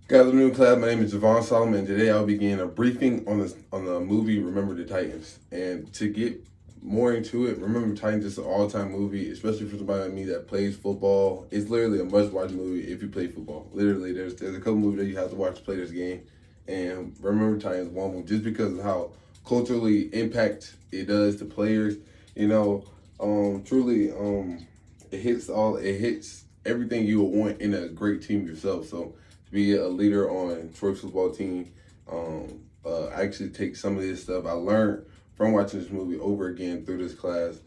Good afternoon, class. My name is Javon Solomon. Today I'll begin a briefing on the movie Remember the Titans. And to get more into it, Remember the Titans is an all-time movie, especially for somebody like me that plays football. It's literally a must-watch movie if you play football. Literally, there's a couple movies that you have to watch to play this game, and Remember the Titans is one of them just because of how culturally impact it does to players. You know, truly, it hits everything you would want in a great team yourself. So to be a leader on Troy's football team, actually take some of this stuff I learned from watching this movie over again through this class,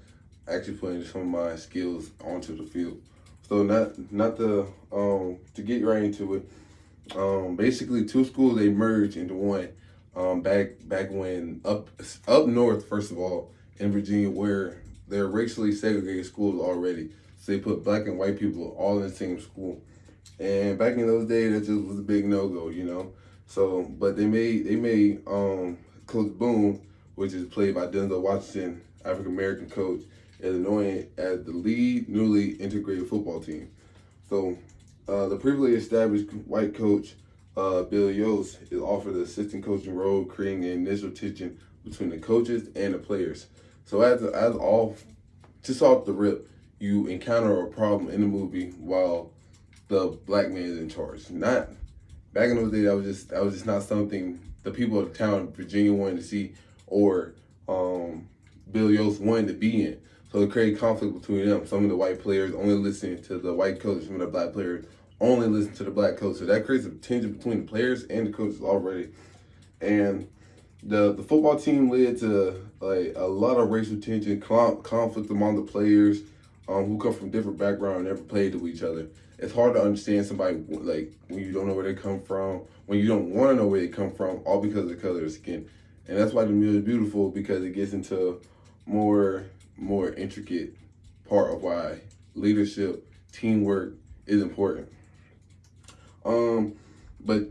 actually putting some of my skills onto the field. So not to get right into it. Basically, two schools they merged into one. Back when up north, first of all, in Virginia, where they're racially segregated schools already, so they put black and white people all in the same school. And back in those days, that just was a big no go, you know. So, but they made Coach Boone, which is played by Denzel Washington, African American coach, Illinois, as the lead newly integrated football team. So, the previously established white coach Bill Yost is offered the assistant coaching role, creating an initial tension between the coaches and the players. So, as all just off the rip, you encounter a problem in the movie while the black man is in charge. Not back in those days, that was just not something the people of the town of Virginia wanted to see, or Bill Yost wanted to be in. So it created conflict between them. Some of the white players only listening to the white coach, some of the black players only listen to the black coach. So that creates a tension between the players and the coaches already. And the football team led to like a lot of racial tension, conflict among the players who come from different backgrounds and never played to each other. It's hard to understand somebody like when you don't know where they come from, when you don't want to know where they come from, all because of the color of their skin. And that's why the music is beautiful because it gets into more more intricate part of why leadership, teamwork is important. Um, but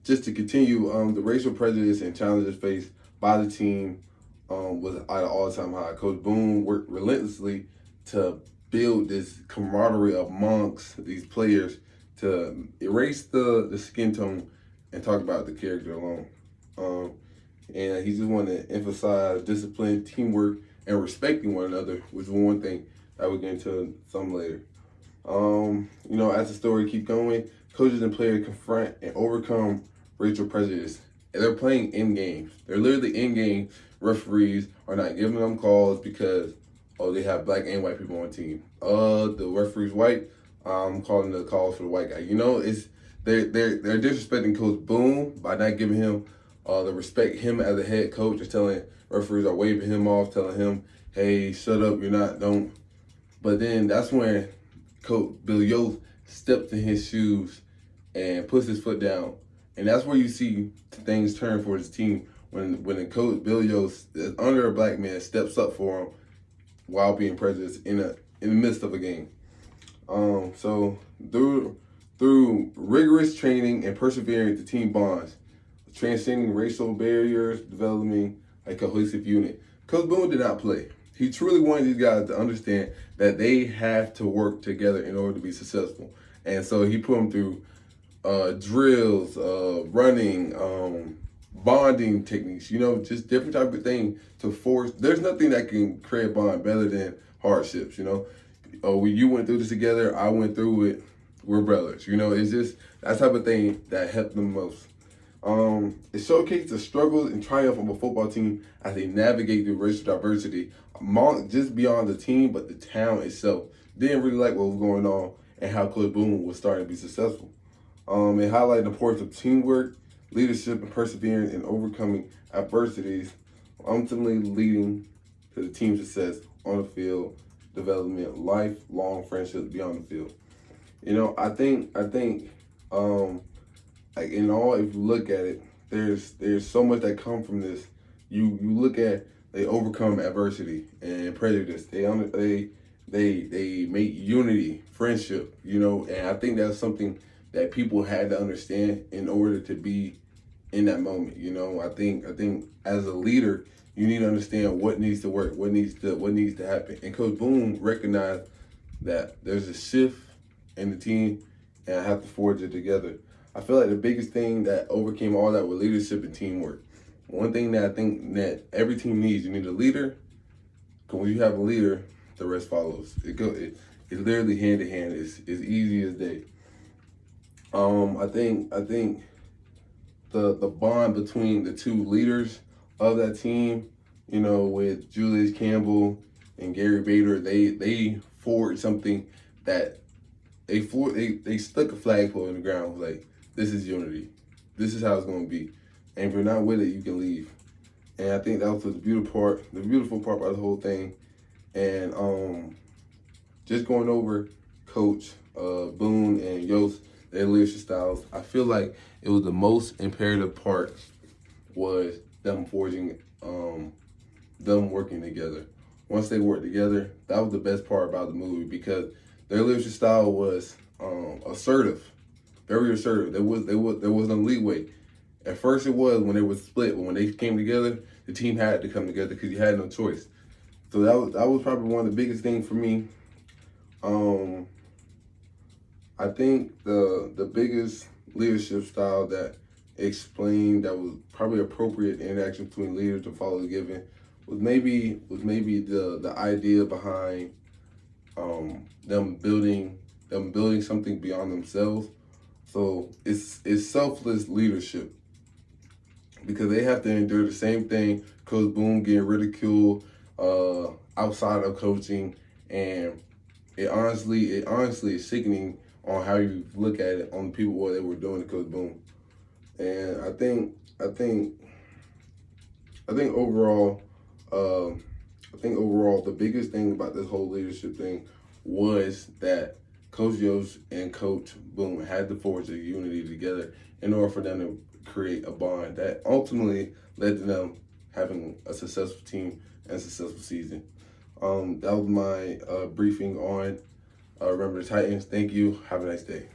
just to continue, the racial prejudice and challenges faced by the team was at an all-time high. Coach Boone worked relentlessly to build this camaraderie amongst these players to erase the skin tone and talk about the character alone. Um, and he just wanted to emphasize discipline, teamwork, and respecting one another, which is one thing that we'll get into some later. As the story keep going, coaches and players confront and overcome racial prejudice. And they're playing in games. They're literally in game. Referees are not giving them calls because they have black and white people on the team. The referee's white. I'm calling the calls for the white guy. It's they're disrespecting Coach Boone by not giving him the respect him as a head coach. Just telling referees are waving him off, telling him, "Hey, shut up! You're not don't." But then that's when Coach Bill Yost steps in his shoes and puts his foot down. And that's where you see things turn for his team when the coach Bill Yost, under a black man, steps up for him while being prejudiced in the midst of a game. So through rigorous training and perseverance, the team bonds, transcending racial barriers, developing a cohesive unit. Coach Boone did not play. He truly wanted these guys to understand that they have to work together in order to be successful. And so he put them through drills, running, bonding techniques, just different type of thing to force. There's nothing that can create a bond better than hardships. When you went through this together, I went through it. We're brothers. It's just that type of thing that helped them most. It showcased the struggles and triumph of a football team as they navigate through racial diversity, just beyond the team, but the town itself. Didn't really like what was going on and how Coach Boone was starting to be successful. It highlighted the importance of teamwork, leadership, and perseverance in overcoming adversities, ultimately leading to the team's success on the field, development, lifelong friendships beyond the field. I think, like in all, if you look at it, there's so much that come from this. You look at they overcome adversity and prejudice. They make unity, friendship. And I think that's something that people had to understand in order to be in that moment. I think as a leader, you need to understand what needs to work, what needs to happen. And Coach Boone recognized that there's a shift in the team, and I have to forge it together. I feel like the biggest thing that overcame all that was leadership and teamwork. One thing that I think that every team needs, you need a leader. Because when you have a leader, the rest follows. It's literally hand to hand. It's as easy as day. I think the bond between the two leaders of that team, with Julius Campbell and Gary Bader, they forged something that they stuck a flagpole in the ground. Like, this is unity. This is how it's gonna be. And if you're not with it, you can leave. And I think that was the beautiful part about the whole thing. And just going over Coach Boone and Yost, their leadership styles, I feel like it was the most imperative part was them forging, them working together. Once they worked together, that was the best part about the movie because their leadership style was assertive, very assertive. There was no leeway. At first it was when they were split, but when they came together, the team had to come together because you had no choice. So that was probably one of the biggest things for me. I think the biggest leadership style that explained that was probably appropriate interaction between leaders to follow the given was maybe the idea behind them building something beyond themselves. So it's selfless leadership because they have to endure the same thing. Coach Boone getting ridiculed outside of coaching, and it honestly is sickening on how you look at it on the people what they were doing to Coach Boone. And I think overall, the biggest thing about this whole leadership thing was that Coach Yost and Coach Boone had to forge a unity together in order for them to create a bond that ultimately led to them having a successful team and a successful season. That was my briefing on Remember the Titans. Thank you. Have a nice day.